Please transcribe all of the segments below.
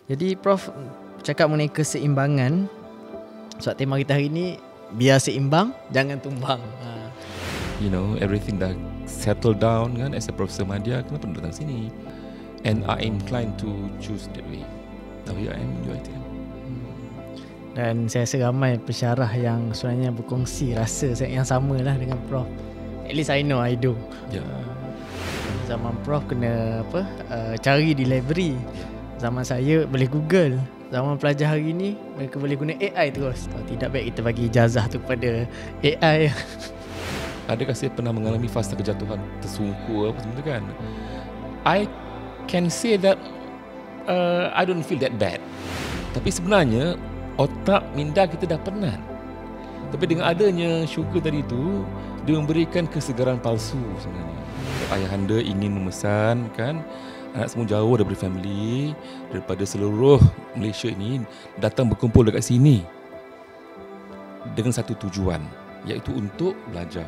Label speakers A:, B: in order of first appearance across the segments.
A: Jadi Prof cakap mengenai keseimbangan. Sebab tema kita hari ni, biar seimbang, jangan tumbang.
B: You know, everything dah settle down kan. As a Professor Madya, kenapa nak datang sini? And I inclined to choose that way. Now here I am in UiTM.
A: Dan saya rasa ramai pensyarah yang sebenarnya berkongsi rasa yang sama lah dengan Prof. At least I know I do. Zaman Prof kena cari di library. Zaman saya boleh Google. Zaman pelajar hari ni mereka boleh guna AI terus. Kalau tidak, baik kita bagi ijazah tu kepada AI.
B: Adakah saya pernah mengalami fasa kejatuhan tersungkur apa semua tu kan? I can say that I don't feel that bad. Tapi sebenarnya otak minda kita dah penat. Tapi dengan adanya syurga tadi tu, dia memberikan kesegaran palsu sebenarnya. Ayahanda ingin memesan kan, anak semua jauh daripada family, daripada seluruh Malaysia ini datang berkumpul dekat sini dengan satu tujuan, iaitu untuk belajar.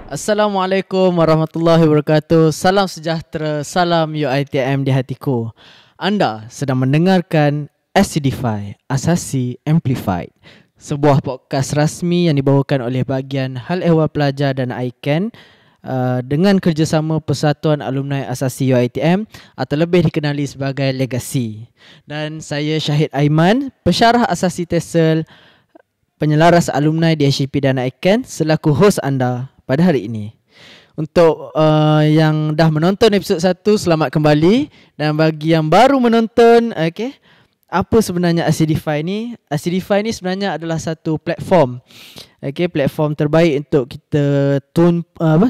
A: Assalamualaikum warahmatullahi wabarakatuh. Salam sejahtera, salam UiTM di hatiku. Anda sedang mendengarkan Acidify, Asasi Amplified, sebuah podcast rasmi yang dibawakan oleh bahagian Hal Ehwal Pelajar dan ICAN dengan kerjasama Persatuan Alumni Asasi UiTM atau lebih dikenali sebagai Legacy. Dan saya Syahid Aiman, pensyarah asasi TESOL, penyelaras alumni di HEP dan ICAN, selaku hos anda pada hari ini. Untuk yang dah menonton episod 1, selamat kembali. Dan bagi yang baru menonton, apa sebenarnya Acidify ni? Acidify ni sebenarnya adalah satu platform, platform terbaik untuk kita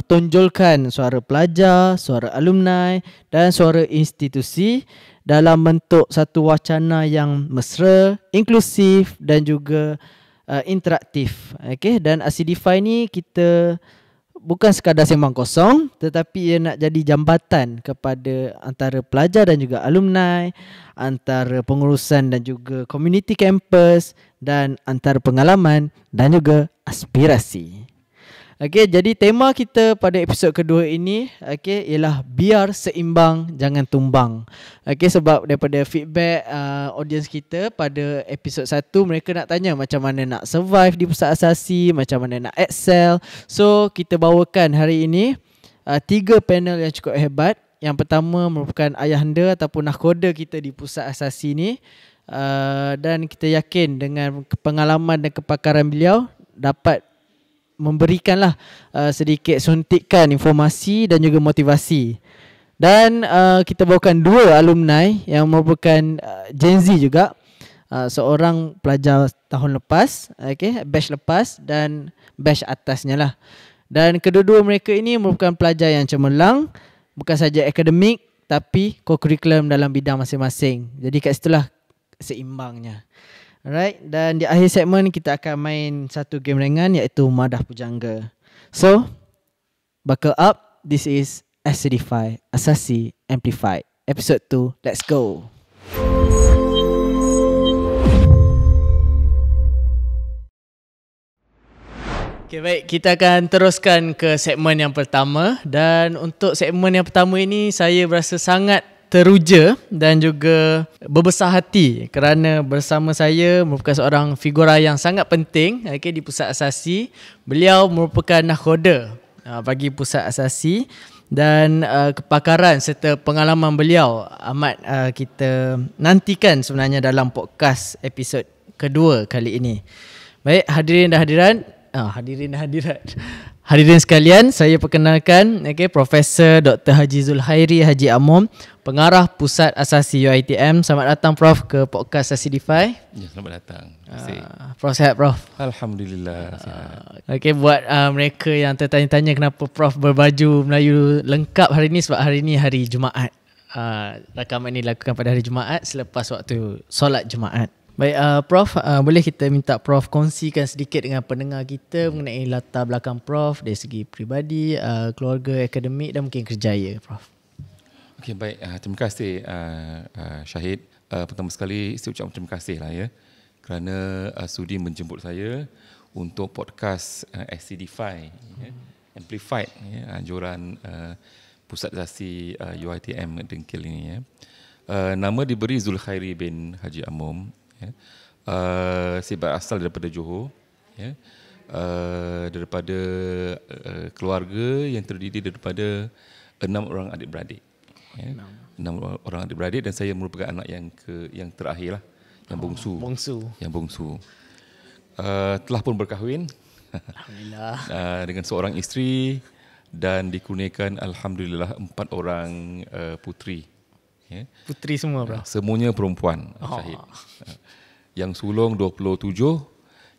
A: tonjolkan suara pelajar, suara alumni dan suara institusi dalam bentuk satu wacana yang mesra, inklusif dan juga interaktif. Dan Acidify ni kita bukan sekadar sembang kosong, tetapi ia nak jadi jambatan kepada antara pelajar dan juga alumni, antara pengurusan dan juga community campus, dan antara pengalaman dan juga aspirasi. Jadi tema kita pada episod kedua ini ialah biar seimbang, jangan tumbang. Sebab daripada feedback audience kita pada episod 1, mereka nak tanya macam mana nak survive di pusat asasi, macam mana nak excel. So kita bawakan hari ini 3 panel yang cukup hebat. Yang pertama merupakan ayahanda ataupun nahkoda kita di pusat asasi ni, dan kita yakin dengan pengalaman dan kepakaran beliau dapat memberikanlah sedikit suntikan informasi dan juga motivasi. Dan kita bawakan 2 alumni yang merupakan Gen Z juga, seorang pelajar tahun lepas, batch lepas dan batch atasnya lah. Dan kedua-dua mereka ini merupakan pelajar yang cemerlang, bukan saja akademik tapi co-curriculum dalam bidang masing-masing. Jadi kat situlah seimbangnya. Alright, dan di akhir segmen kita akan main satu game ringan iaitu Madah Pujangga. So, buckle up. This is Acidify, Asasi Amplified, episode 2. Let's go. Okay, baik, kita akan teruskan ke segmen yang pertama. Dan untuk segmen yang pertama ini, saya berasa sangat teruja dan juga berbesar hati kerana bersama saya merupakan seorang figura yang sangat penting di pusat asasi. Beliau merupakan nahkoda bagi pusat asasi dan kepakaran serta pengalaman beliau amat kita nantikan sebenarnya dalam podcast episod kedua kali ini. Baik, hadirin dan hadirat. Hadirin sekalian, saya perkenalkan Profesor Dr. Haji Zulhairi Haji Amom, pengarah Pusat Asasi UiTM. Selamat datang Prof ke podcast Acidify.
B: Ya, selamat datang. Terima kasih.
A: Prof sihat Prof?
B: Alhamdulillah sihat.
A: Buat mereka yang tertanya-tanya kenapa Prof berbaju Melayu lengkap hari ini, sebab hari ini hari Jumaat. Rakaman ini dilakukan pada hari Jumaat selepas waktu solat Jumaat. Baik, Prof, boleh kita minta Prof kongsikan sedikit dengan pendengar kita mengenai latar belakang Prof dari segi peribadi, keluarga, akademik dan mungkin kerjaya, Prof.
B: Okey, baik. Terima kasih Syahid. Pertama sekali saya ucapkan terima kasih lah ya kerana sudi menjemput saya untuk podcast Acidify. Amplified, anjuran Pusat Asasi UiTM Dengkil ini. Nama diberi Zulkhairi bin Haji Amom. Saya berasal daripada Johor. Daripada keluarga yang terdiri daripada 6 orang adik-beradik. 6 orang adik-beradik dan saya merupakan anak yang terakhir lah, yang bongsu. Telah pun berkahwin.
A: Alhamdulillah.
B: Dengan seorang isteri dan dikurniakan alhamdulillah 4 orang puteri.
A: Puteri semua, bro.
B: Semuanya perempuan, Syahid. Yang sulung 27,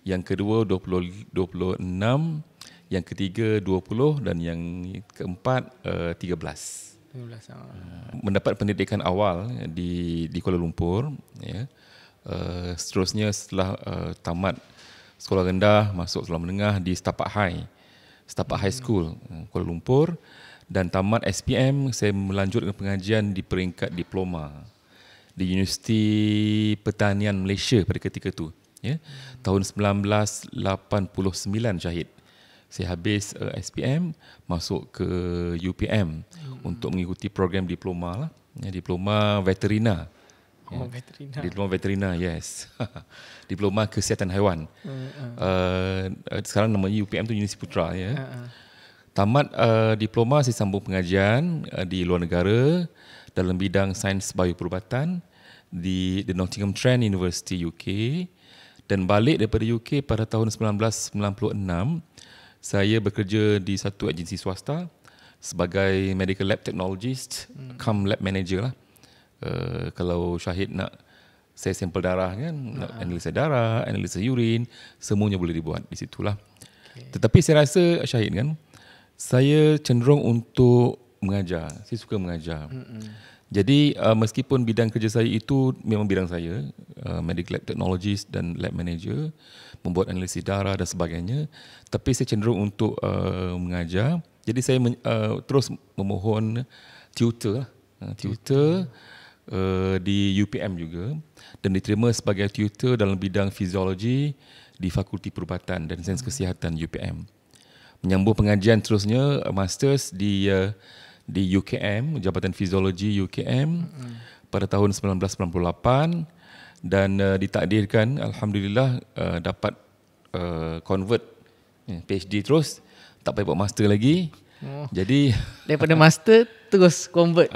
B: yang kedua 26, yang ketiga 20 dan yang keempat 13. Mendapat pendidikan awal di Kuala Lumpur, seterusnya setelah tamat sekolah rendah masuk sekolah menengah di Setapak High School Kuala Lumpur, dan tamat SPM saya melanjutkan pengajian di peringkat diploma di Universiti Pertanian Malaysia pada ketika itu, tahun 1989 Syahid. Saya habis SPM, masuk ke UPM untuk mengikuti program diploma lah, diploma veterina. Diploma veterina, yes. Diploma kesihatan haiwan. Sekarang namanya UPM tu Universiti Putra, Tamat diploma, saya sambung pengajian di luar negara dalam bidang sains bioperubatan di The Nottingham Trent University UK, dan balik daripada UK pada tahun 1996. Saya bekerja di satu agensi swasta sebagai medical lab technologist, cum lab manager lah. Kalau Syahid nak saya sampel darah kan, nak analisa darah, analisa urin, semuanya boleh dibuat di situlah. Tetapi saya rasa Syahid kan, saya cenderung untuk mengajar. Saya suka mengajar. Jadi meskipun bidang kerja saya itu memang bidang saya, medical lab technologist dan lab manager, membuat analisis darah dan sebagainya, tapi saya cenderung untuk mengajar. Jadi saya terus memohon tutor di UPM juga, dan diterima sebagai tutor dalam bidang fiziologi di Fakulti Perubatan dan Sains Kesihatan UPM. Menyambung pengajian terusnya masters di UKM, Jabatan Fiziologi UKM pada tahun 1998, dan ditakdirkan alhamdulillah dapat convert PhD terus, tak payah buat master lagi. Jadi
A: daripada master terus convert.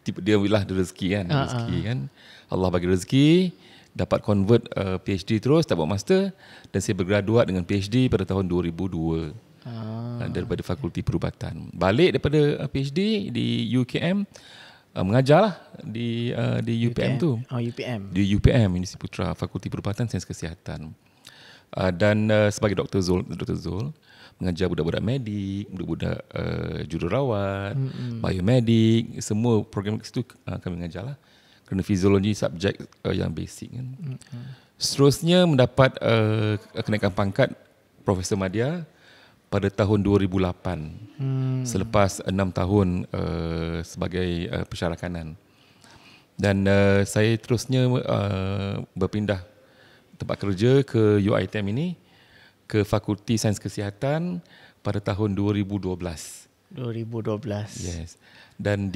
B: Dia lah rezeki kan, Allah bagi rezeki, dapat convert PhD terus, tak buat master, dan saya bergraduat dengan PhD pada tahun 2002 daripada Fakulti Perubatan. Balik daripada PhD di UKM, mengajarlah di UPM tu. Di UPM, Universiti Putra, Fakulti Perubatan Sains Kesihatan. Dan sebagai Dr. Zul mengajar budak-budak medik, budak-budak jururawat, biomedik, semua program itu kami mengajarlah. Kerana fiziologi subjek yang basic kan. Seterusnya mendapat kenaikan pangkat Profesor Madya pada tahun 2008, selepas 6 tahun sebagai pensyarakanan. Dan saya terusnya berpindah tempat kerja ke UiTM ini, ke Fakulti Sains Kesihatan pada tahun 2012. Yes. Dan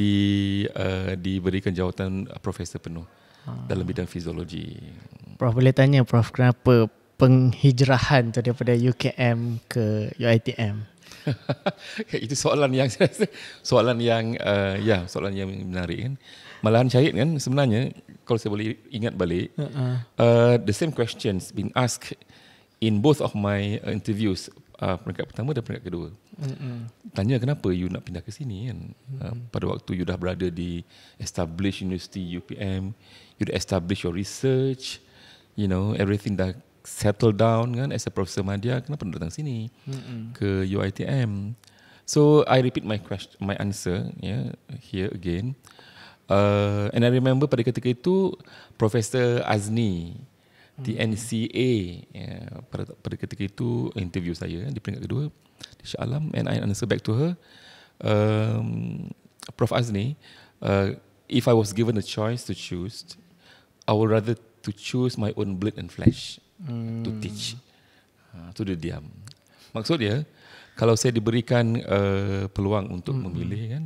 B: diberikan jawatan profesor penuh dalam bidang fiziologi.
A: Prof, boleh tanya Prof, kenapa penghijrahan tu daripada UKM ke UiTM?
B: Itu soalan yang soalan yang menarik kan. Malahan Syahid kan, sebenarnya kalau saya boleh ingat balik, the same questions being asked in both of my interviews, peringkat pertama dan peringkat kedua. Tanya kenapa you nak pindah ke sini kan. Pada waktu you dah berada di established University UPM, you dah establish your research, you know, everything dah settle down kan as a Professor Madya, kenapa nak datang sini ke UiTM? So I repeat my answer here again. And I remember pada ketika itu Professor Azni TNCA pada ketika itu interview saya di peringkat kedua di Shah Alam, and I answer back to her, Prof Azni, if I was given a choice to choose, I would rather to choose my own blood and flesh to teach. Tu dia diam. Maksud dia, Kalau saya diberikan peluang untuk memilih kan,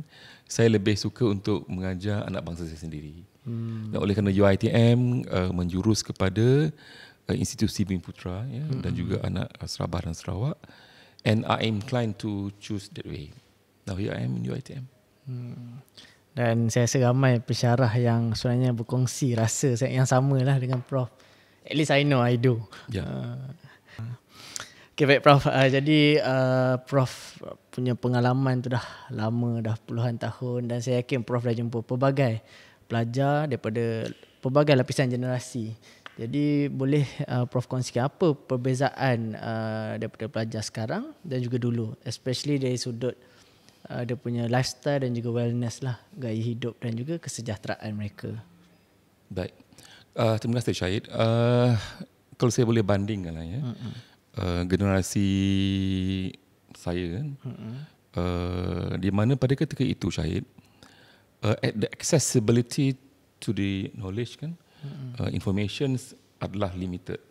B: saya lebih suka untuk mengajar anak bangsa saya sendiri. Dan oleh kerana UiTM menjurus kepada institusi Bumi Putra ya, dan juga anak Sabah dan Sarawak, and I am inclined to choose that way. Now here I am in UiTM.
A: Dan saya rasa ramai pensyarah yang sebenarnya berkongsi rasa yang sama lah dengan Prof. At least I know I do.
B: Yeah.
A: Okay, baik Prof. Jadi Prof punya pengalaman tu dah lama, dah puluhan tahun, dan saya yakin Prof dah jumpa pelbagai pelajar daripada pelbagai lapisan generasi. Jadi boleh Prof kongsikan apa perbezaan daripada pelajar sekarang dan juga dulu, especially dari sudut dia punya lifestyle dan juga wellness lah, gaya hidup dan juga kesejahteraan mereka.
B: Baik. Terima kasih Syahid. Kalau saya boleh bandingkan lah ya. Generasi saya kan, di mana pada ketika itu Syahid, the accessibility to the knowledge kan, information adalah limited.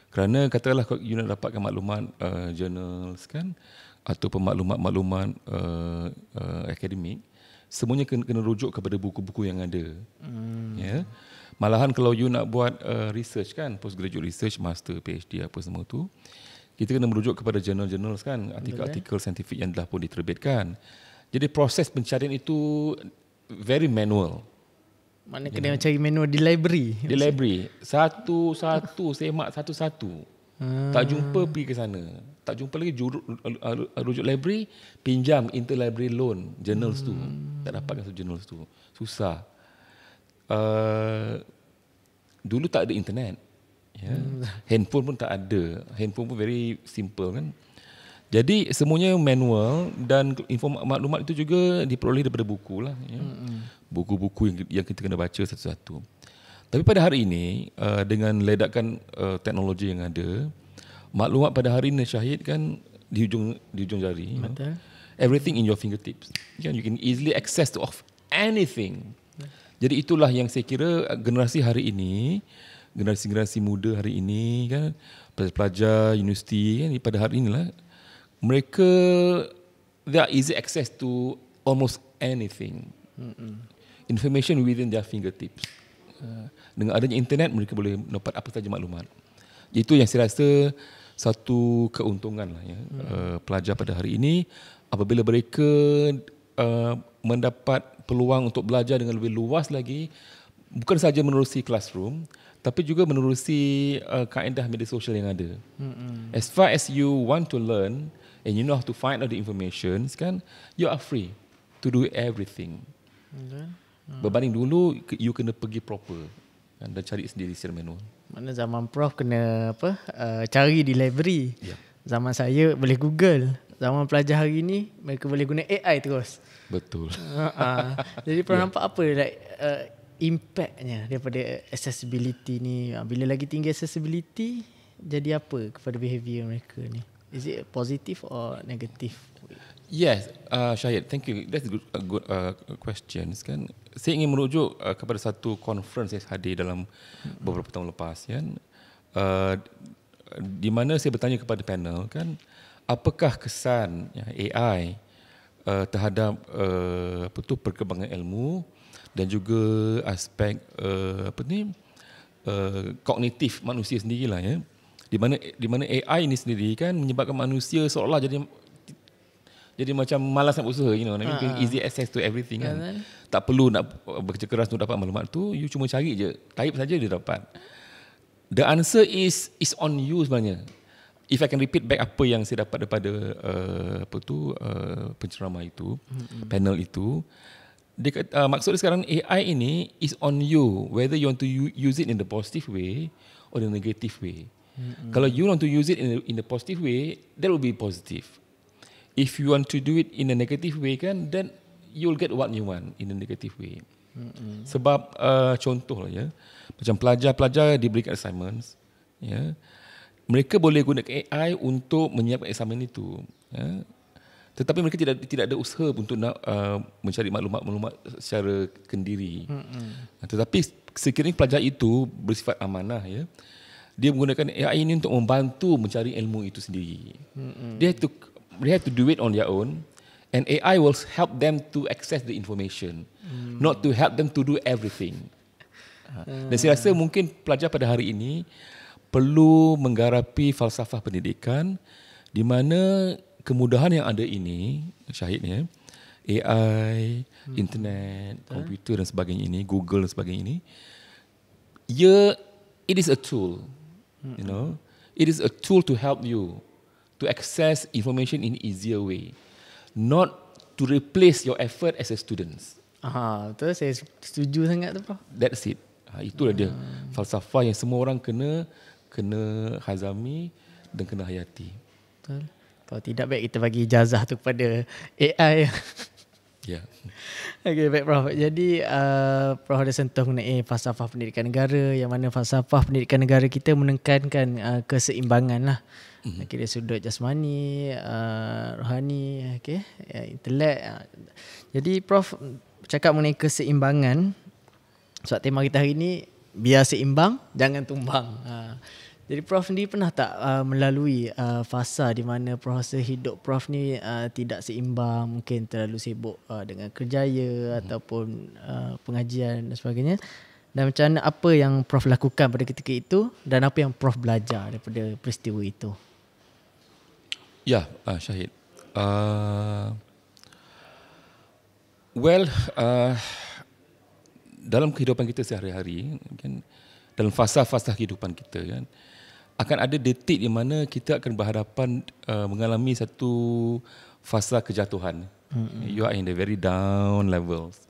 B: Kerana katakanlah kalau you nak dapatkan maklumat journals kan, atau maklumat-maklumat akademik, semuanya kena rujuk kepada buku-buku yang ada. Ya. Malahan kalau you nak buat research kan, postgraduate research, master, PhD apa semua tu, kita kena merujuk kepada jurnal-jurnal kan, artikel-artikel saintifik yang telah pun diterbitkan. Jadi proses pencarian itu very manual.
A: Mana kena cari manual di library?
B: Di library, satu-satu semak satu-satu. Tak jumpa pergi ke sana. Tak jumpa lagi rujuk library, pinjam interlibrary loan journals tu. Tak dapatkan journals tu. Susah. Dulu tak ada internet. Ya. Handphone pun tak ada. Handphone pun very simple kan. Jadi semuanya manual, dan maklumat itu juga diperoleh daripada buku lah. Ya. Buku-buku yang kita kena baca satu-satu. Tapi pada hari ini, dengan ledakan teknologi yang ada, maklumat pada hari ini Syahid kan di hujung jari.
A: Betul.
B: Everything in your fingertips. You can easily access to anything. Jadi itulah yang saya kira generasi hari ini, generasi muda hari ini kan, pelajar universiti kan, pada hari inilah mereka they are easy access to almost anything. Information within their fingertips. Dengan adanya internet, mereka boleh dapat apa saja maklumat. Itu yang saya rasa satu keuntungan lah ya, pelajar pada hari ini, apabila mereka mendapat peluang untuk belajar dengan lebih luas lagi, bukan saja menerusi classroom, tapi juga menerusi kaedah media sosial yang ada. As far as you want to learn and you know how to find out the information, kan, you are free to do everything. Berbanding dulu, you kena pergi proper kan, dan cari sendiri secara manual.
A: Mana zaman Prof kena cari di library.
B: Yeah.
A: Zaman saya boleh Google. Zaman pelajar hari ni mereka boleh guna AI terus.
B: Betul.
A: Jadi Prof nampak apa impactnya daripada accessibility ni? Bila lagi tinggi accessibility, jadi apa kepada behavior mereka ni? Is it positive or negative?
B: Yes, Syahid, thank you. That's a good question. Kan, saya ingin merujuk kepada satu conference saya hadir dalam beberapa tahun lepas, kan, di mana saya bertanya kepada panel, kan, apakah kesan AI terhadap perkembangan ilmu dan juga aspek kognitif manusia sendirilah, ya. Di mana AI ini sendiri kan menyebabkan manusia seolah jadi macam malas nak berusaha, easy access to everything kan. Tak perlu nak bekerja keras untuk dapat maklumat tu, you cuma cari je, type saja dia dapat. The answer is on you sebenarnya. If I can repeat back apa yang saya dapat daripada penceramah itu, panel itu, dia kata, maksud dia sekarang AI ini is on you, whether you want to use it in the positive way or the negative way. Kalau you want to use it in the positive way, that will be positive. If you want to do it in a negative way, kan, then you'll get what you want in a negative way. Sebab contoh lah, ya, macam pelajar-pelajar diberikan assignments, ya, mereka boleh guna AI untuk menyiapkan assignment itu, ya. Tetapi mereka tidak ada usaha untuk nak mencari maklumat secara kendiri. Tetapi sekiranya pelajar itu bersifat amanah, ya, dia menggunakan AI ini untuk membantu mencari ilmu itu sendiri. Dia itu they have to do it on their own, and AI will help them to access the information, not to help them to do everything. Dan saya rasa mungkin pelajar pada hari ini perlu menggarapi falsafah pendidikan di mana kemudahan yang ada ini, Syahid, AI, internet, komputer dan sebagainya ini, Google dan sebagainya ini, it is a tool, you know, it is a tool to help you to access information in easier way, not to replace your effort as a student.
A: Betul, saya setuju sangat tu, Prof.
B: That's it. Itulah dia falsafah yang semua orang kena hazami dan kena hayati.
A: Betul. Kalau tidak, baik kita bagi ijazah tu kepada AI.
B: Ya.
A: Okey, baik Prof. Jadi Prof ada sentuh mengenai falsafah pendidikan negara, yang mana falsafah pendidikan negara kita menekankan keseimbangan lah. Dari sudut jasmani, rohani, intelek. Jadi Prof cakap mengenai keseimbangan. Sebab tema kita hari ni, biar seimbang, jangan tumbang. Jadi Prof ni pernah tak melalui fasa di mana Prof rasa hidup Prof ni tidak seimbang, mungkin terlalu sibuk dengan kerjaya ataupun pengajian dan sebagainya. Dan macam mana, apa yang Prof lakukan pada ketika itu dan apa yang Prof belajar daripada peristiwa itu?
B: Ya, Syahid. Dalam kehidupan kita sehari-hari, kan, dalam fasa-fasa kehidupan kita, kan, akan ada detik di mana kita akan berhadapan mengalami satu fasa kejatuhan. You are in the very down levels.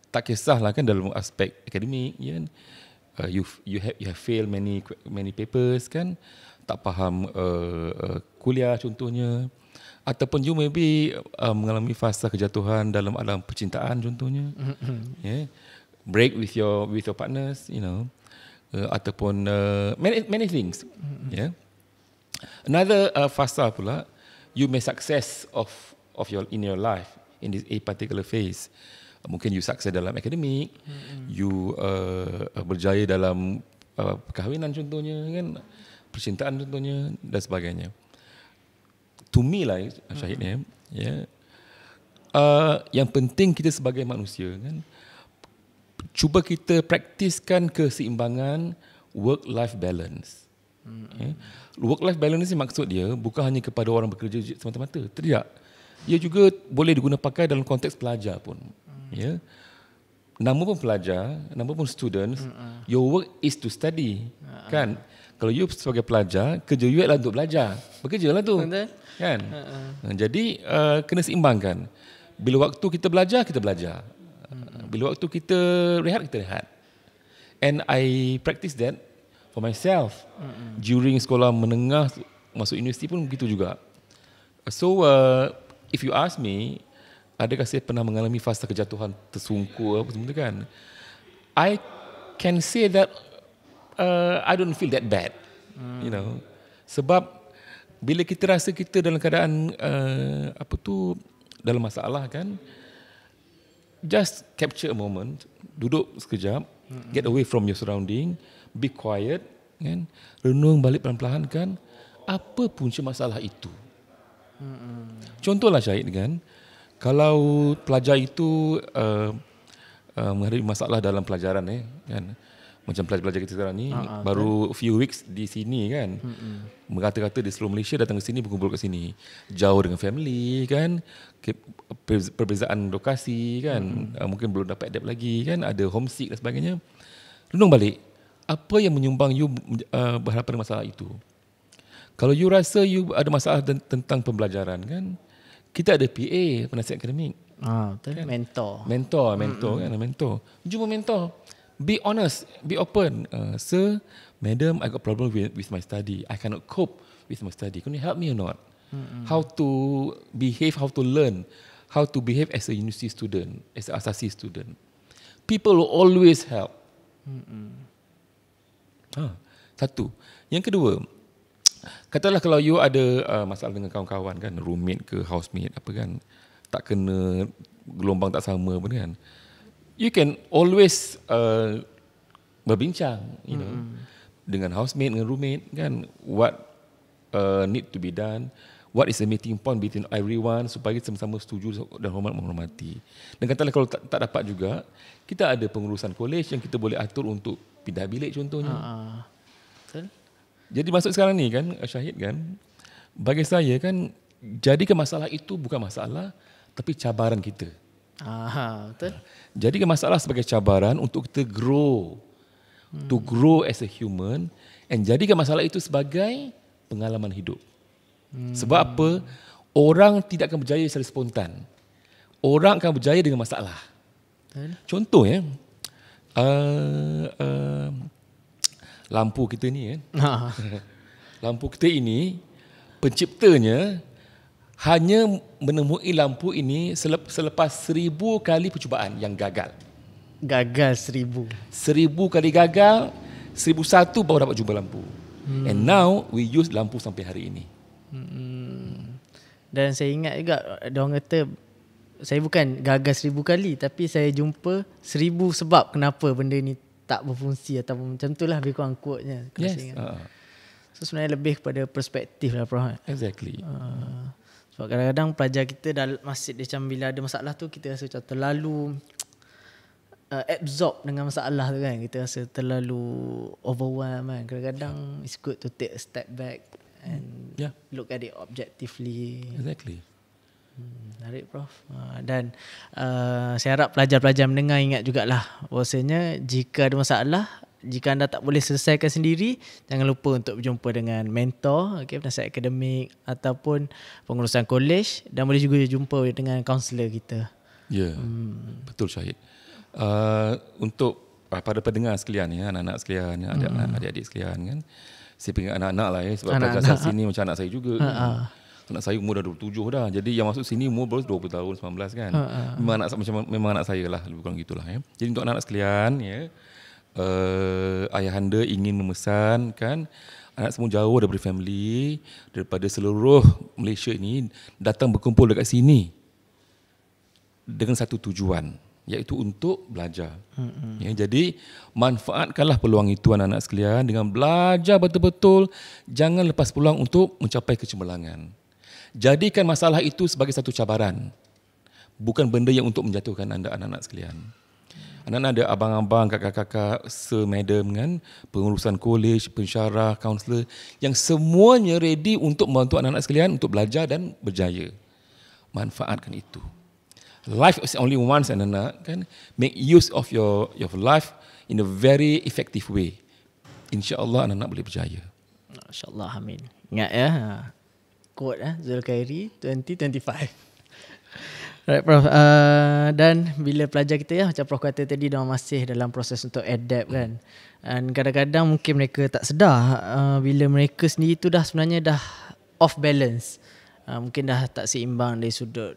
B: Tak kisahlah kan dalam aspek akademik, kan, you have failed many papers, kan, tak faham kuliah contohnya, ataupun you maybe mengalami fasa kejatuhan dalam alam percintaan contohnya. Break with your partners, you know, ataupun many things. Another fasa pula, you may success of in your life in this a particular phase. Mungkin you sukses dalam akademik, you berjaya dalam perkahwinan contohnya, kan, percintaan contohnya dan sebagainya. To me lah, Syahid, yang penting kita sebagai manusia, kan, cuba kita praktiskan keseimbangan work-life balance. Work-life balance ni maksud dia bukan hanya kepada orang bekerja semata-mata. Tidak. Ia juga boleh diguna pakai dalam konteks pelajar pun. Nama pun pelajar, nama pun students, your work is to study. Kan? Kalau you sebagai pelajar, kerja you adalah untuk belajar. Bekerjalah tu. Kan? Jadi kena seimbangkan. Bila waktu kita belajar, kita belajar. Bila waktu kita rehat, kita rehat. And I practice that for myself. During sekolah menengah, masuk universiti pun begitu juga. So, if you ask me, adakah saya pernah mengalami fasa kejatuhan tersungkur apa semua tu, kan? I can say that I don't feel that bad. You know. Sebab bila kita rasa kita dalam keadaan dalam masalah, kan, just capture a moment, duduk sekejap, get away from your surrounding, be quiet, kan, renung balik pelan-pelan, kan, apa punca masalah itu. Contohlah, Syahid, kan, kalau pelajar itu menghadapi masalah dalam pelajaran, kan, macam pelajar-pelajar kita sekarang ni, baru few weeks di sini, kan, berkata-kata di seluruh Malaysia, datang ke sini, berkumpul ke sini, jauh dengan family, kan, perbezaan lokasi, kan, mungkin belum dapat adapt lagi, kan, ada homesick dan sebagainya. Renung balik, apa yang menyumbang you berhadapan dengan masalah itu? Kalau you rasa you ada masalah tentang pembelajaran, kan, kita ada PA, penasihat akademik.
A: Betul, kan?
B: Mentor, kan, mentor. Jumpa mentor. Be honest, be open. Sir, madam, I got problem with my study. I cannot cope with my study. Can you help me or not? How to behave, how to learn, how to behave as a university student, as an asasi student. People will always help. Satu. Yang kedua, katalah kalau you ada masalah dengan kawan-kawan, kan, roommate ke housemate apa, kan, tak kena gelombang tak sama pun, kan, you can always berbincang, you know, dengan housemate, dengan roommate, kan, what need to be done, what is the meeting point between everyone supaya sama-sama setuju dan menghormati. Dan katalah kalau tak dapat juga, kita ada pengurusan kolej yang kita boleh atur untuk pindah bilik contohnya.
A: Betul.
B: Jadi masuk sekarang ni kan, Syahid kan, bagi saya kan, jadikan masalah itu bukan masalah, tapi cabaran kita.
A: Betul.
B: Jadikan masalah sebagai cabaran untuk kita grow. To grow as a human, and jadikan masalah itu sebagai pengalaman hidup. Sebab apa? Orang tidak akan berjaya secara spontan. Orang akan berjaya dengan masalah. Contoh ya, lampu kita ni kan. Lampu kita ini, penciptanya hanya menemui lampu ini selepas 1000 kali percubaan yang gagal.
A: Gagal 1000.
B: 1000 kali gagal, 1001 baru dapat jumpa lampu. And now we use lampu sampai hari ini.
A: Dan saya ingat juga diorang kata saya bukan gagal 1000 kali, tapi saya jumpa 1000 sebab kenapa benda ni tak berfungsi ataupun macam tu lah lebih kurang quote-nya.
B: Yes.
A: So sebenarnya lebih kepada perspektif lah Prof.
B: Exactly.
A: Sebab kadang-kadang pelajar kita masih macam bila ada masalah tu kita rasa macam terlalu absorb dengan masalah tu kan. Kita rasa terlalu overwhelmed kan. Kadang-kadang it's good to take a step back and look at it objectively.
B: Exactly.
A: Menarik Prof. Dan saya harap pelajar-pelajar mendengar ingat jugalah bahawasanya jika ada masalah, jika anda tak boleh selesaikan sendiri, jangan lupa untuk berjumpa dengan mentor, penasihat akademik ataupun pengurusan kolej, dan boleh juga jumpa dengan kaunselor kita.
B: Ya, betul Syahid. Untuk para pendengar sekalian ya, anak-anak sekalian, adik-adik sekalian kan. Saya pengen anak-anak lah ya, sebab pelajar sini macam anak saya juga. Anak saya umur dah 27 dah. Jadi yang masuk sini umur baru 20 tahun, 19 kan. Memang anak saya lah, lebih kurang gitulah ya. Jadi untuk anak-anak sekalian ya, ayahanda ingin memesan kan, anak semua jauh daripada family, daripada seluruh Malaysia ini datang berkumpul dekat sini dengan satu tujuan, iaitu untuk belajar. Ya, jadi manfaatkanlah peluang itu anak-anak sekalian dengan belajar betul-betul. Jangan lepas peluang untuk mencapai kecemerlangan. Jadikan masalah itu sebagai satu cabaran, bukan benda yang untuk menjatuhkan anda anak-anak sekalian. Anak-anak ada abang-abang, kakak-kakak, madam kan, pengurusan kolej, pensyarah, kaunselor yang semuanya ready untuk membantu anak-anak sekalian untuk belajar dan berjaya. Manfaatkan itu. Life is only once, anak-anak kan. Make use of your life in a very effective way. InsyaAllah anak-anak boleh berjaya.
A: InsyaAllah, amin. Ingat ya, quote Zulkhairi 2025. Right Prof. Dan bila pelajar kita ya, macam Prof kata tadi, dia masih dalam proses untuk adapt kan. Dan kadang-kadang mungkin mereka tak sedar bila mereka sendiri tu dah sebenarnya dah off balance. Mungkin dah tak seimbang dari sudut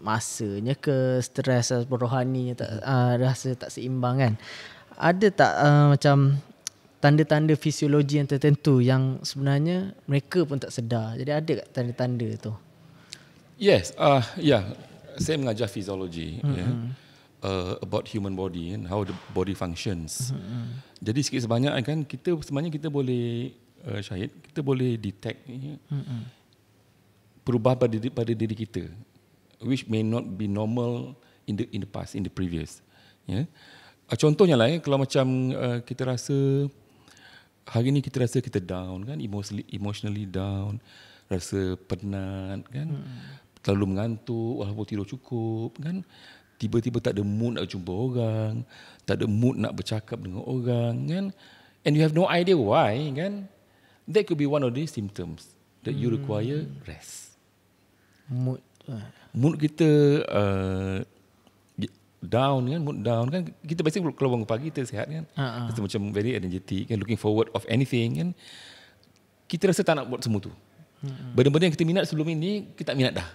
A: masanya ke, stres ataupun rohaninya tak, rasa tak seimbang kan. Ada tak macam tanda-tanda fisiologi yang tertentu yang sebenarnya mereka pun tak sedar? Jadi ada tak tanda-tanda tu?
B: Yes, saya mengajar fisiologi about human body and how the body functions. Jadi sikit sebanyak kan kita sebenarnya kita boleh Syahid, kita boleh detect perubahan pada diri kita, which may not be normal in the past, in the previous. Contohnya lah kalau macam kita rasa hari ni kita rasa kita down kan, emotionally down, rasa penat kan, terlalu mengantuk walaupun tidur cukup kan, tiba-tiba tak ada mood nak jumpa orang, tak ada mood nak bercakap dengan orang kan, and you have no idea why kan, that could be one of the symptoms that you require rest. Mood kita down kan, mood down kan, kita biasanya kalau bangun pagi kita sihat kan, kita macam very energetic kan, looking forward of anything kan, kita rasa tak nak buat semua tu. Benda-benda yang kita minat sebelum ini kita tak minat dah.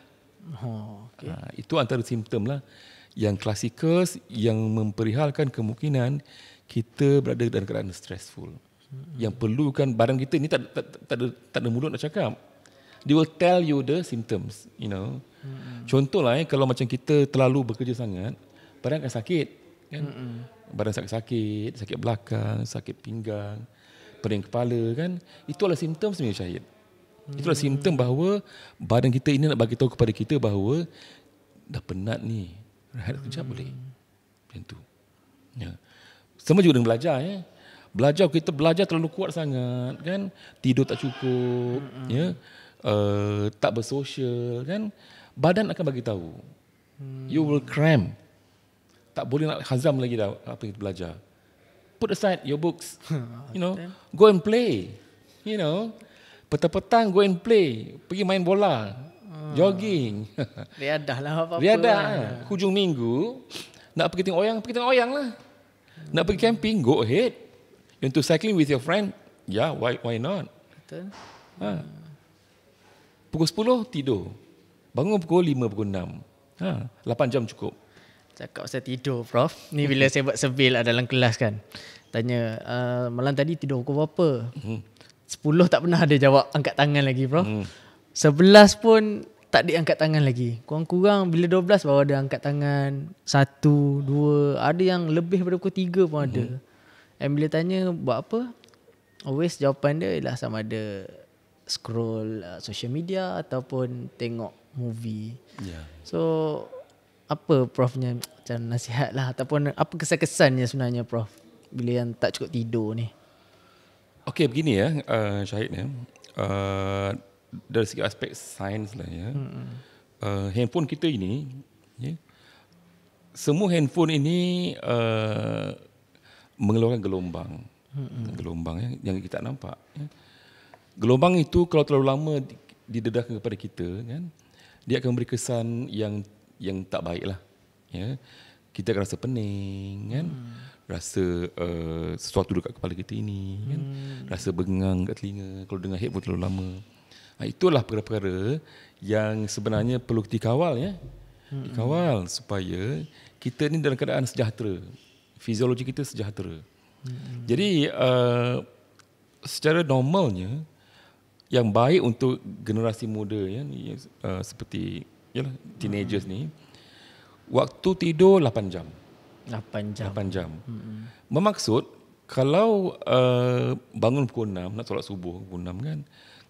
B: Itu antara simptom lah yang klasikal yang memperihalkan kemungkinan kita berada dalam keadaan stressful. Yang perlukan barang kita ni tak ada mulut nak cakap. They will tell you the symptoms, you know. Contoh lah kalau macam kita terlalu bekerja sangat, badan akan sakit kan. Badan sakit, sakit belakang, sakit pinggang, pening kepala kan. Itu adalah simptom sebenarnya Syahid. Itulah simptom bahawa badan kita ini nak bagi tahu kepada kita bahawa dah penat ni. Rehat kejap boleh. Macam tu. Ya. Sama juga dengan belajar ya. Kita belajar terlalu kuat sangat kan. Tidur tak cukup, ya. Tak bersosial kan. Badan akan bagi tahu. You will cramp. Tak boleh nak hazam lagi dah apa yang kita belajar. Put aside your books. Go and play. Petang-petang go and play. Pergi main bola. Jogging.
A: Riadah lah apa-apa.
B: Riadah. Hujung minggu nak pergi tengok wayang lah. Nak pergi camping, go ahead. You want to cycling with your friend? Yeah, why not?
A: Betul.
B: Pukul 10 tidur. Bangun pukul 5, pukul 6. 8 jam cukup.
A: Cakap pasal tidur, Prof. Ni bila saya buat survey lah dalam kelas kan. Tanya, malam tadi tidur pukul berapa? 10 tak pernah ada jawab angkat tangan lagi, Prof. 11 pun tak diangkat tangan lagi. Kurang-kurang bila 12 baru ada angkat tangan. 1, 2. Ada yang lebih daripada pukul 3 pun ada. Dan bila tanya buat apa? Always jawapan dia ialah sama ada scroll social media ataupun tengok movie.
B: Yeah.
A: So apa Profnya macam nasihat lah ataupun apa kesan-kesannya sebenarnya Prof bila yang tak cukup tidur ni?
B: Okey, begini ya, Syahid ya. Dari segi aspek sains lah ya. Handphone kita ini ya, semua handphone ini mengeluarkan gelombang. Gelombang yang kita tak nampak ya. Gelombang itu kalau terlalu lama didedahkan kepada kita kan, dia akan memberi kesan yang tak baik lah ya. Kita akan rasa pening kan, rasa sesuatu dekat kepala kita ini kan, rasa bengang kat telinga kalau dengar headphone terlalu lama. Itulah perkara-perkara yang sebenarnya perlu dikawal ya. Dikawal supaya kita ni dalam keadaan sejahtera, fiziologi kita sejahtera. Jadi secara normalnya yang baik untuk generasi muda ya, seperti yalah teenagers ni, waktu tidur 8 jam.
A: 8 jam.
B: Bermaksud kalau bangun pukul 6 nak solat subuh pukul 6 kan.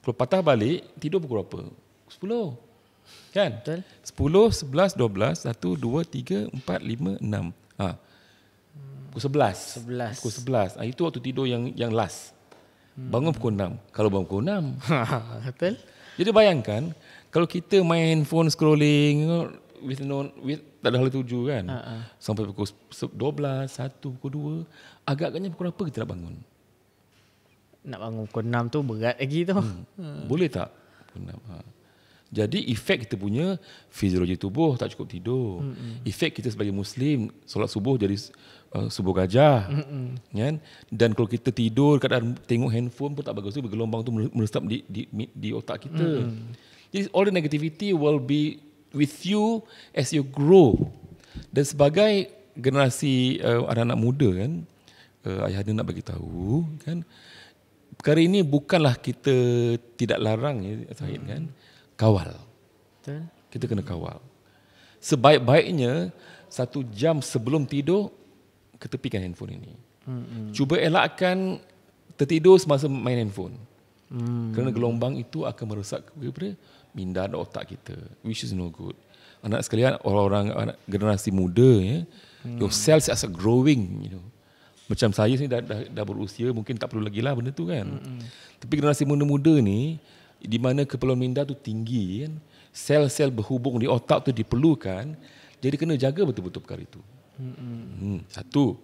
B: Kalau patah balik tidur pukul berapa? 10. Kan?
A: Betul.
B: 10, 11, 12, 1 2 3 4 5 6. Pukul 11. Pukul 11. Itu waktu tidur yang last. Bangun pukul 6. Kalau bangun pukul 6.
A: Betul.
B: Jadi bayangkan kalau kita main phone scrolling with tak ada hal tuju kan. Sampai pukul 12, 1, pukul 2, agaknya pukul berapa kita nak bangun?
A: Nak bangun pukul 6 tu berat lagi tu.
B: Boleh tak? Pukul 6. Jadi efek kita punya fiziologi tubuh tak cukup tidur. Efek kita sebagai Muslim solat subuh jadi subuh gajah. Kan? Dan kalau kita tidur kadang tengok handphone pun tak bagus tu, gelombang tu meresap di otak kita. Jadi all the negativity will be with you as you grow. Dan sebagai generasi anak-anak muda kan, ayah anda nak bagi tahu kan, perkara ini bukanlah kita tidak larang ya Syahid kan. Kawal.
A: Betul.
B: Kita kena kawal. Sebaik-baiknya 1 jam sebelum tidur ketepikan handphone ini. Cuba elakkan tertidur semasa main handphone. Kerana gelombang itu akan merosak kepada minda dan otak kita, which is no good. Anak sekalian, orang-orang generasi muda ya, your cells are growing, Macam saya ni dah berusia, mungkin tak perlu lagi lah benda tu kan. Tapi generasi muda-muda ni di mana keperluan minda tu tinggi kan, sel-sel berhubung di otak tu diperlukan, jadi kena jaga betul-betul perkara itu. Satu,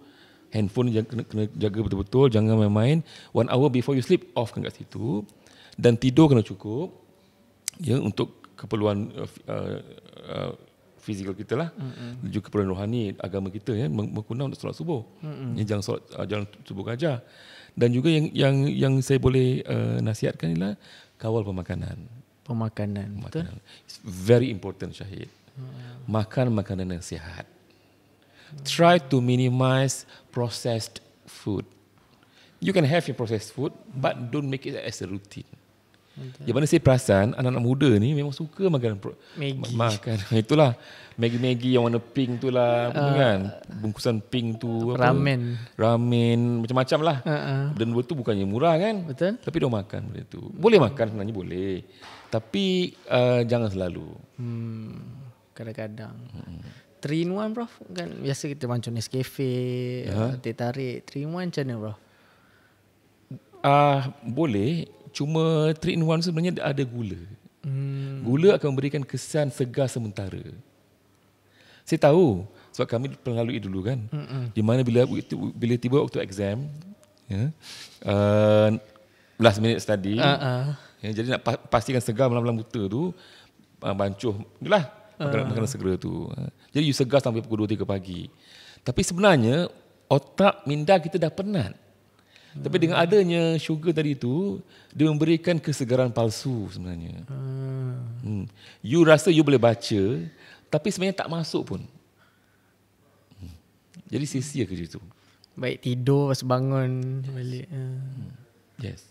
B: handphone kena jaga betul-betul, jangan main-main. 1 hour before you sleep, offkan kat situ. Dan tidur kena cukup ya, untuk keperluan fizikal kita lah, dan juga keperluan rohani agama kita ya, berguna untuk solat subuh. Jangan subuh gajah. Dan juga yang saya boleh nasihatkan ialah kawal pemakanan. Betul. It's very important Syahid. Makan makanan yang sihat. Try to minimize processed food. You can have your processed food, but don't make it as a routine. Yang mana saya perasan anak-anak muda ni memang suka makan
A: Maggi.
B: makan. Itulah Maggi yang warna pink tu lah, kan? Bungkusan pink tu apa? Ramen macam-macam lah. Dan benda tu bukannya murah kan?
A: Betul.
B: Tapi dia makan benda tu. Boleh makan sebenarnya boleh. Tapi jangan selalu.
A: Kadang-kadang. 3 in 1 Prof. Kan biasa kita macam Nescafe, teh tarik. 3 in 1 macam mana Prof?
B: Boleh. Cuma 3 in 1 sebenarnya ada gula. Gula akan memberikan kesan segar sementara. Saya tahu sebab kami pernah lalui dulu kan. Di mana bila tiba waktu exam, last minute study, jadi nak pastikan segar malam-malam buta tu, bancuh itulah makanan segera tu. Jadi you segar sampai pukul 2-3 pagi. Tapi sebenarnya otak minda kita dah penat. Tapi dengan adanya sugar tadi tu, dia memberikan kesegaran palsu sebenarnya. You rasa you boleh baca, tapi sebenarnya tak masuk pun. Jadi sia-sia kerja tu.
A: Baik tidur, lepas bangun balik.
B: Yes.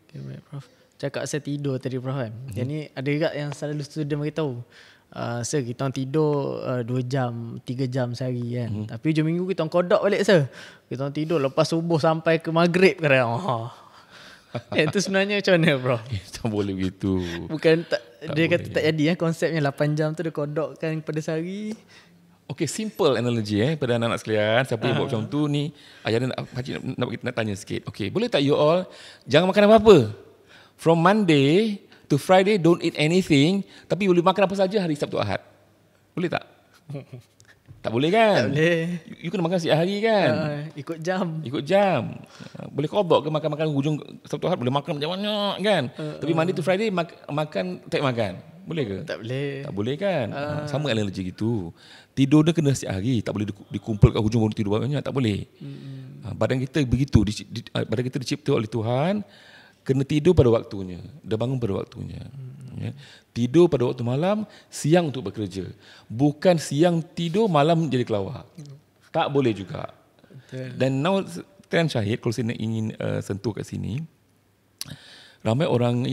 A: Okay, baik Prof. Cakap saya tidur tadi Prof kan. Yang ni ada juga yang selalu student beritahu. Sir, kita orang tidur 2 jam, 3 jam sehari kan. Tapi hujung minggu kita orang kodok balik sir. Kita orang tidur lepas subuh sampai ke maghrib kadang. Itu sebenarnya macam mana bro?
B: Tak boleh begitu.
A: Bukan dia kata tak jadi konsepnya 8 jam tu dia kodokkan pada sehari.
B: Okay, simple analogy pada anak-anak sekalian. Siapa yang buat macam tu ni, ayah nak tanya sikit. Okay, boleh tak you all jangan makan apa-apa? From Monday to Friday don't eat anything, tapi boleh makan apa saja hari Sabtu Ahad. Boleh tak? Tak boleh kan?
A: Tak boleh.
B: You kena makan setiap hari kan?
A: Ikut jam.
B: Boleh kodok ke makan-makan hujung Sabtu Ahad boleh makan banyak-banyak kan? Tapi Monday to Friday makan tak makan. Boleh ke?
A: Tak boleh.
B: Tak boleh kan? Sama analogi gitu. Tidur dia kena setiap hari. Tak boleh dikumpul kat hujung baru tidur banyak. Tak boleh. Badan kita begitu. Badan kita dicipta oleh Tuhan. Kena tidur pada waktunya. Dah bangun pada waktunya. Ya. Tidur pada waktu malam, siang untuk bekerja. Bukan siang tidur, malam jadi kelawar. Tak boleh juga.
A: Betul.
B: Dan now, Tuan Syahid, kalau saya ingin sentuh kat sini, ramai orang,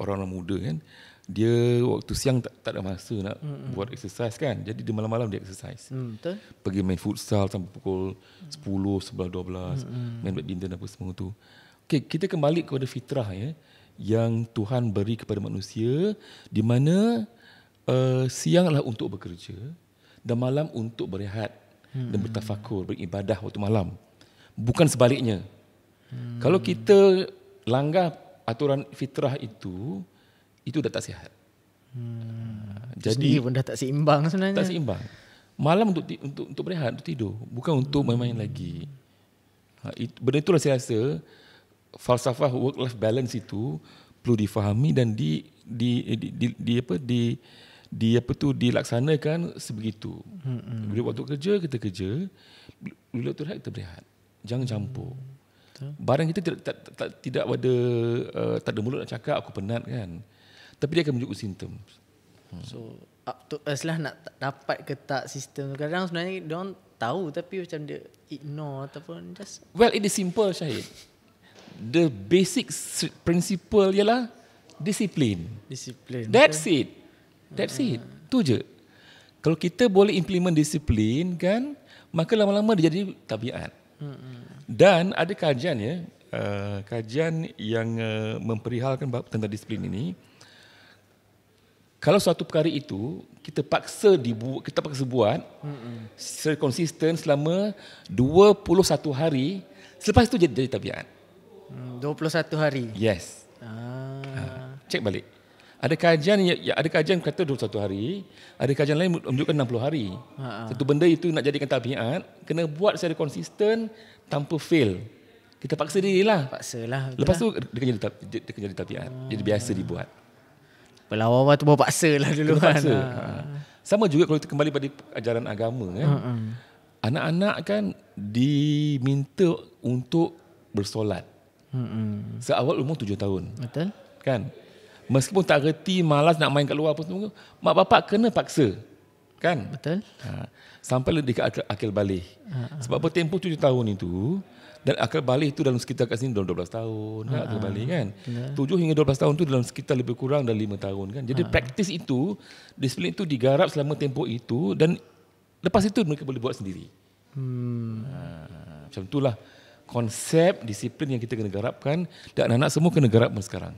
B: orang-orang muda kan, dia waktu siang tak ada masa nak buat exercise kan. Jadi di malam-malam dia exercise.
A: Betul.
B: Pergi main futsal sampai pukul 10, 11, 12. Main badminton apa semua tu. Okay, kita kembali kepada fitrah yang Tuhan beri kepada manusia, di mana sianglah untuk bekerja dan malam untuk berehat dan bertafakur, beribadah waktu malam. Bukan sebaliknya. Kalau kita langgar aturan fitrah itu dah tak sihat.
A: Jadi pun dah tak seimbang sebenarnya.
B: Tak seimbang. Malam untuk berehat, untuk tidur, bukan untuk main-main lagi. Benda itulah saya rasa falsafah work-life balance itu perlu difahami dan dilaksanakan sebegitu. Bila waktu kerja kita kerja, bila waktu rehat kita berehat. Jangan campur. Badan kita tidak ada tak ada mulut nak cakap aku penat kan. Tapi dia akan menunjukkan simptom.
A: So up to us lah nak dapat ke tak sistem. Kadang sebenarnya dia orang tahu tapi macam dia ignore ataupun just.
B: Well, it is simple Syahid. The basic principle ialah disiplin. That's it. Tu je. Kalau kita boleh implement disiplin kan, maka lama-lama dia jadi tabiat. Dan ada kajian kajian yang memperihalkan tentang disiplin ini. Kalau suatu perkara itu kita paksa buat secara konsisten selama 21 hari, selepas itu jadi tabiat.
A: 21 hari.
B: Yes. Cek balik. Ada kajian kata 21 hari, ada kajian lain menunjukkan 60 hari. Satu benda itu nak jadikan tabiat, kena buat secara konsisten tanpa fail. Kita paksa dirilah. Lepas tu dia akan jadi tabiat. Jadi biasa dibuat.
A: Awal-awal tu bawa paksa lah dulu kan.
B: Sama juga kalau kita kembali pada ajaran agama kan. Anak-anak kan diminta untuk bersolat. Seawal umur 7 tahun.
A: Betul.
B: Kan? Meskipun tak reti, malas nak main kat luar apa semua, mak bapak kena paksa. Kan?
A: Betul.
B: Sampai dekat akil balik. Sebab apa tempoh 7 tahun itu, Dan akal balik itu dalam sekitar kat sini dalam 12 tahun akal balik kan. 7 hingga 12 tahun tu dalam sekitar lebih kurang dalam 5 tahun kan. Jadi praktis itu, disiplin itu digarap selama tempoh itu dan lepas itu mereka boleh buat sendiri. Macam itulah konsep disiplin yang kita kena garapkan dan anak-anak semua kena garapkan sekarang.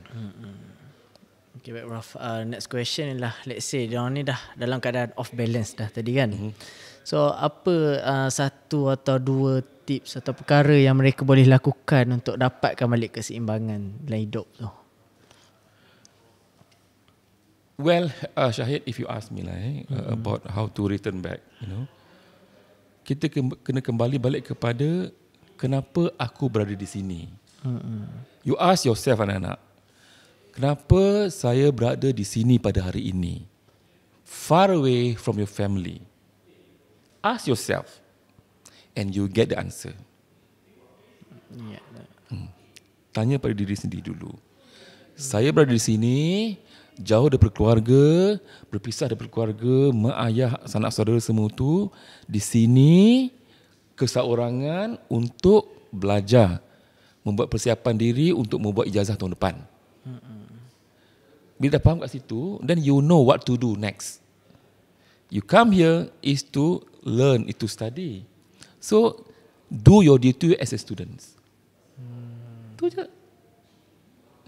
A: Okay, baik Prof. Next question ialah, let's say diorang ni dah dalam keadaan off balance dah tadi kan. So apa satu atau dua tips atau perkara yang mereka boleh lakukan untuk dapatkan balik keseimbangan dalam hidup tu?
B: Well, Syahid, if you ask me about how to return back, kita kena kembali balik kepada kenapa aku berada di sini. You ask yourself, anak-anak, kenapa saya berada di sini pada hari ini? Far away from your family. Ask yourself and you get the answer. Tanya pada diri sendiri dulu. Saya berada di sini, jauh daripada keluarga, berpisah daripada keluarga, mak ayah, sanak saudara semua tu, di sini keseorangan untuk belajar, membuat persiapan diri untuk membuat ijazah tahun depan. Bila dah faham kat situ, then you know what to do next. You come here is to learn, is to study. So, do your duty as a student. Itu je.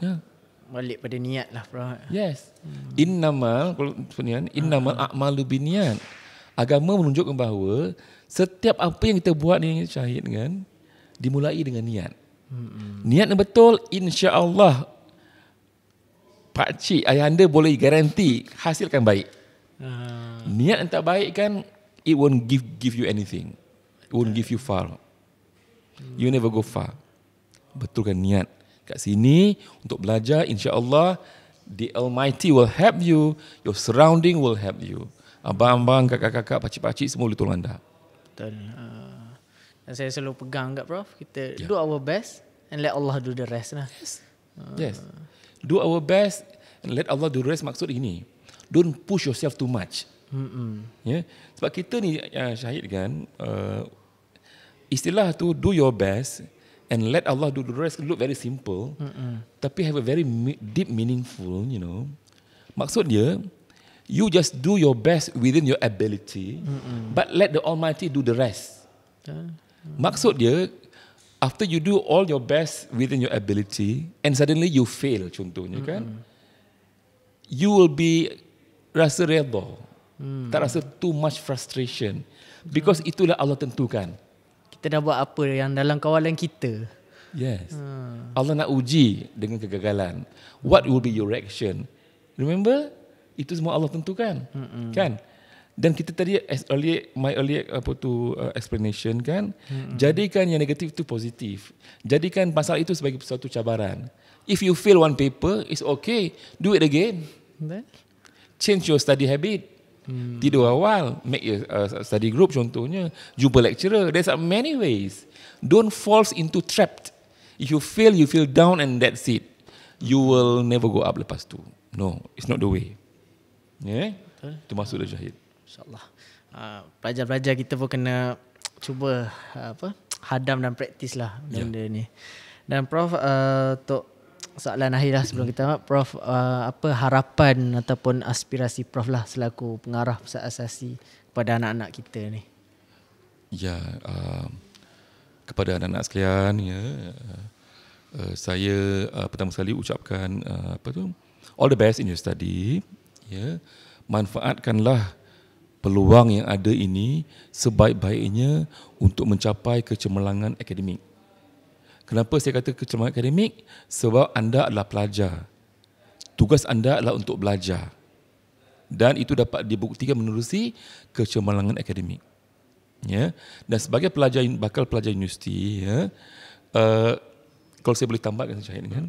B: Ya.
A: Balik pada niat lah, Prof.
B: Yes. Innamal a'malu binniat. Agama menunjukkan bahawa setiap apa yang kita buat ni, Syahid kan, dimulai dengan niat. Niat yang betul, insya-Allah pakcik, ayahanda boleh garanti hasilkan baik. Niat yang tak baik kan, it won't give you anything. It won't give you far. You never go far. Betulkan niat kat sini untuk belajar, insya-Allah the Almighty will help you, your surrounding will help you. Abang-abang, kakak-kakak, pakcik-pakcik semua boleh tolong anda.
A: Betul. Dan saya selalu pegang kat Prof, kita do our best and let Allah do the rest lah.
B: Yes. Do our best and let Allah do the rest. Maksud ini, don't push yourself too much. Yeah? Sebab kita ni Syahid kan, istilah tu do your best and let Allah do the rest look very simple, tapi have a very deep meaningful, Maksud dia, you just do your best within your ability, but let the Almighty do the rest. Maksud dia, after you do all your best within your ability and suddenly you fail, contohnya kan, you will be rasa redha, tak rasa too much frustration, because itulah Allah tentukan.
A: Kita dah buat apa yang dalam kawalan kita.
B: Yes. Allah nak uji dengan kegagalan. What will be your reaction? Remember, itu semua Allah tentukan, kan? Dan kita tadi my earlier explanation kan, jadikan yang negatif itu positif. Jadikan masalah itu sebagai suatu cabaran. If you fail one paper, it's okay. Do it again. Change your study habit. Tidur awal, make a study group contohnya, jumpa lecturer. There's many ways. Don't fall into trapped. If you fail, you feel down and that's it. You will never go up lepas tu. No, it's not the way. Yeah? Itu maksud dia, Syahid.
A: InsyaAllah. Pelajar-pelajar kita pun kena cuba hadam dan praktis lah benda ni. Dan Prof, untuk soalan akhir lah sebelum kita Prof, apa harapan ataupun aspirasi Prof lah selaku pengarah Pusat Asasi kepada anak-anak kita ni?
B: Ya, kepada anak-anak sekalian, saya pertama sekali ucapkan all the best in your study. Manfaatkanlah peluang yang ada ini sebaik-baiknya untuk mencapai kecemerlangan akademik. Kenapa saya kata kecemerlangan akademik? Sebab anda adalah pelajar. Tugas anda adalah untuk belajar. Dan itu dapat dibuktikan menerusi kecemerlangan akademik. Dan sebagai bakal pelajar universiti, kalau saya boleh tambahkan, Syahid kan,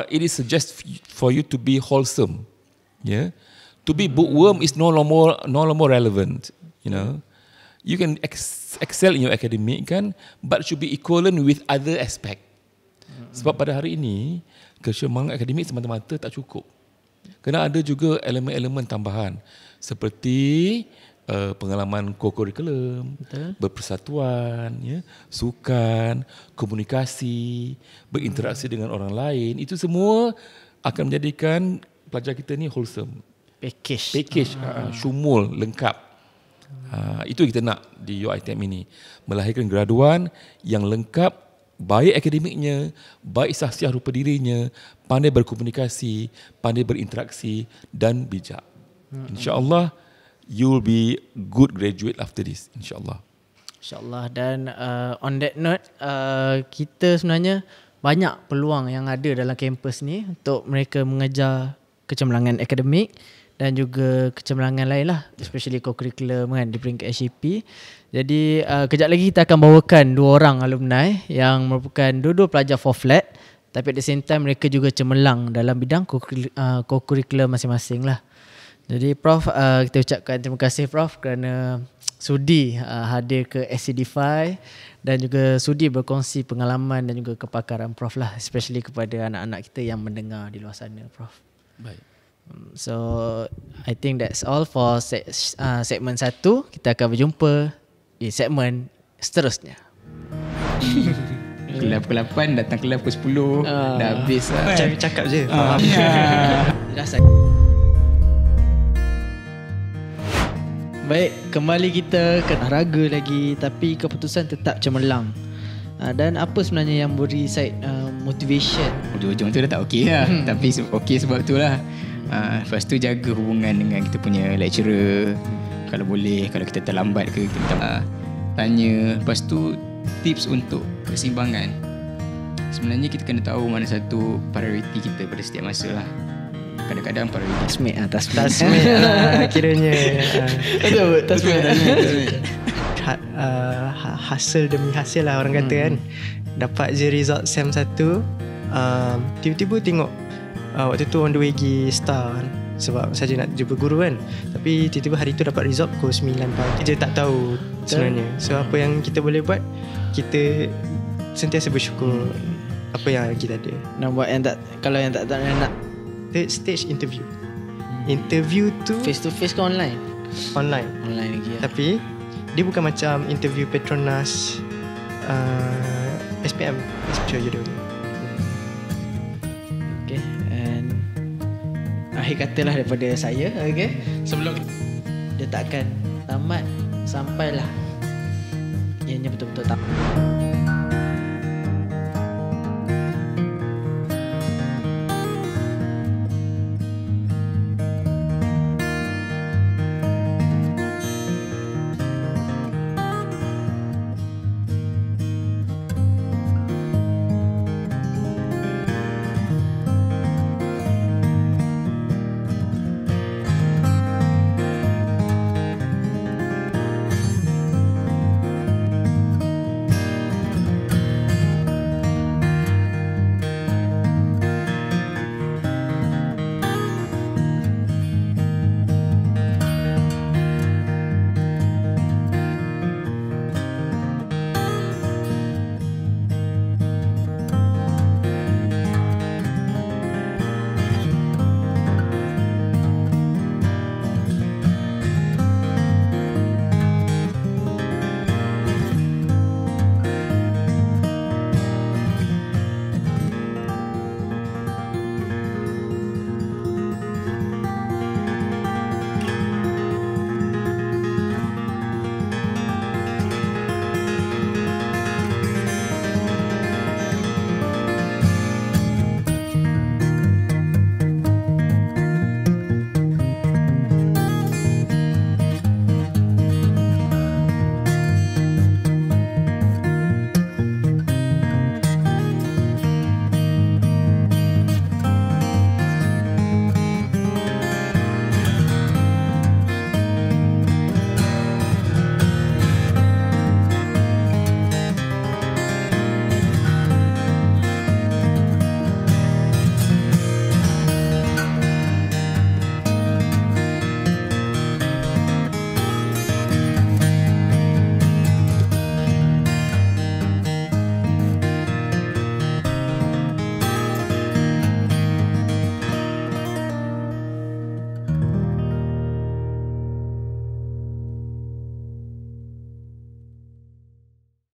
B: it is suggest for you to be wholesome. To be bookworm is no longer relevant. You can excel in your academic kan, but should be equivalent with other aspect. Sebab pada hari ini kecemerlangan akademik semata-mata tak cukup. Kena ada juga elemen-elemen tambahan seperti pengalaman co-curriculum,
A: Betul.
B: berpersatuan, ya, sukan, komunikasi, berinteraksi dengan orang lain, itu semua akan menjadikan pelajar kita ni wholesome. Package, syumul, lengkap. Itu kita nak di UiTM ini, melahirkan graduan yang lengkap, baik akademiknya, baik sahsiah rupa dirinya, pandai berkomunikasi, pandai berinteraksi dan bijak. InsyaAllah you will be good graduate after this, insyaAllah.
A: InsyaAllah. Dan on that note, kita sebenarnya banyak peluang yang ada dalam kampus ni untuk mereka mengejar kecemerlangan akademik dan juga kecemerlangan lain lah, especially co-curriculum kan, di peringkat SCP. Jadi kejap lagi kita akan bawakan 2 orang alumni yang merupakan dua-dua pelajar FOFLAT, tapi at the same time mereka juga cemerlang dalam bidang co-curriculum masing-masing lah. Jadi Prof, kita ucapkan terima kasih Prof kerana sudi hadir ke SCDFI dan juga sudi berkongsi pengalaman dan juga kepakaran Prof lah, especially kepada anak-anak kita yang mendengar di luar sana, Prof.
B: Baik.
A: So I think that's all for segmen 1. Kita akan berjumpa di segmen seterusnya.
C: Kelas pukul 8 datang kelas pukul 10 dah habis lah.
D: Cakap je.
A: Baik, kembali kita ke raga lagi, tapi keputusan tetap cemerlang. Dan apa sebenarnya yang beri side motivation?
C: Ujung-ujung tu dah tak okey lah. Tapi okey sebab tu lah. Lepas tu jaga hubungan dengan kita punya lecturer. Kalau boleh, kalau kita terlambat ke, kita minta tanya. Lepas tu tips untuk keseimbangan. Sebenarnya kita kena tahu mana satu prioriti kita pada setiap masa lah. Kadang-kadang prioriti
D: Tasmid kiranya.
A: Tasmid.
D: Hasil demi hasil lah orang kata kan. Dapat je result SEM 1, tiba-tiba tengok waktu tu on the way pergi Star kan, sebab saja nak jumpa guru kan. Tapi tiba-tiba hari tu dapat result pukul 9 pagi. Kita tak tahu sebenarnya. So apa yang kita boleh buat, kita sentiasa bersyukur apa yang kita ada.
A: Nak buat yang tak, kalau yang tak nak
D: Third stage interview. Interview tu
A: face to face ke online?
D: online.
A: Online lagi ya.
D: Tapi dia bukan macam interview Petronas SPM Especial Jodoh.
A: Okay, and akhir kata lah daripada saya. Okay, sebelum dia tak akan tamat sampailah ianya betul-betul tamat.